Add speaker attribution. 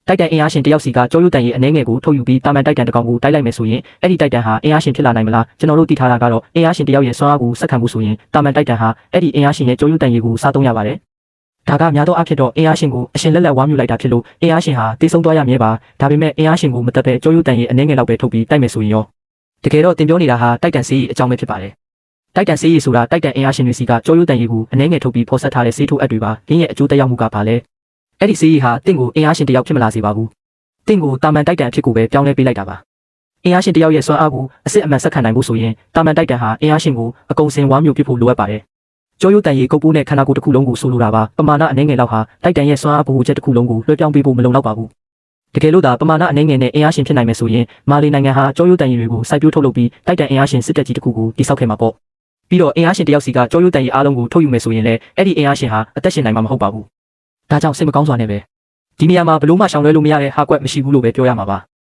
Speaker 1: တိုက်တန်အင်အားရှင်တယောက်စီကကြောရုပ်တန်ရဲ့အနေငယ်ကိုထုတ်ယူပြီးတာမန်တိုက်တန်တစ်ကောင်ကိုတိုက်လိုက်မယ်ဆိုရင်အဲ့ဒီတိုက်တန်ဟာအင်အားရှင်ဖြစ်လာနိုင်မလားကျွန်တော်တို့သိထားတာကတော့အင်အားရှင်တယောက်ရဲ့စွမ်းအားကိုစက္ကန့်မှုဆိုရင်တာမန်တိုက်တန်ဟာအဲ့ဒီအင်အားရှင်ရဲ့ကြောရုပ်တန်ရဲ့ကိုစားသုံးရပါတယ်ဒါကများသောအားဖြင့်တော့အင်အားရှင်ကိုအရှင်လက်လက်ဝါမြူလိုက်တာဖြစ်လို့အင်အားရှင်ဟာတေးဆုံးသွားရမြဲပါဒါပေမဲ့အင်အားရှင်ကိုမတက်ပဲကြောရုပ်တန်ရဲ့အနေငယ်လောက်ပဲထုတ်ပြီးတိုက်မယ်ဆိုရင်ရောတကယ်တော့တင်ပြောနေတာဟာတိုက်တန်ဆေးအကြောင်းပဲဖြစ်ပါတယ်တိုက်တန်ဆေးရည်ဆိုတာတိုက်တန်အင်အားရှင်တွေစီကကြောရုပ်တန်ရည်ကိုအနေငယ်ထုတ်ပြီးဖော်ဆက်ထားတဲ့ဆေးထိုးအပ်တွေပါ။ရင်းရဲ့အကျိုးသက်ရောက်မှုကဘာလဲ။အဲ့ဒီဆေးရည်ဟာတင့်ကိုအင်အားရှင်တယောက်ဖြစ်မလာစေပါဘူး။တင့်ကိုတာမန်တိုက်တန်အဖြစ်ကိုပဲပြောင်းလဲပေးလိုက်တာပါ။အင်အားရှင်တယောက်ရဲ့စွမ်းအားကိုအစစ်အမှန်ဆက်ခံနိုင်ဖို့ဆိုရင်တာမန်တိုက်တန်ဟာအင်အားရှင်ကိုအကုန်စင်ဝါမျိုးပြဖို့လိုအပ်ပါတယ်။ကြောရုပ်တန်ရည်ကုတ်ပိုးနဲ့ခန္ဓာကိုယ်တစ်ခုလုံးကိုဆိုလိုတာပါ။ပမာဏအနေငယ်လောက်ဟာတိုက်တန်ရဲ့စွမ်းအားဗဟိုချက်တစ်ခုလုံးကိုလွှဲပြောင်းပေးဖို့မလုံလောက်ပါဘူး။တကယ်လို့ဒါပမာဏအနေငယ်နဲ့အင်အားရှင်ဖြစ်နိုင်မယ်ဆိုရင်မာလီနိုင်ငံဟာကြောရုပ်တန်ရည်တွေကိုစိုက်ပျိုးထုတ်လုပ်ပြီးတိုက်တန်အင်အားရှင်စစ်တပ်ကြီးတစ်ခုကိုတည်ဆောက်ခဲ့မှာပေါ့။ပြီးတော့အင်အားရှင်တယောက်စီကကြောရုပ်တန်ရည်အားလုံးကိုထုတ်ယူမယ်ဆိုရင်လည်းအဲ့ဒီအင်အားရှင်ဟာအသက်ရှင်နိုင်မှာမဟုတ်ပါဘူး။ဒါကြောင့်စိတ်မကောင်းစွာနဲ့ပဲဒီနေရာမှာဘလို့မှရှောင်လွှဲလို့မရတဲ့ဟာကွက်မရှိဘူးလို့ပဲပြောရမှာပါ။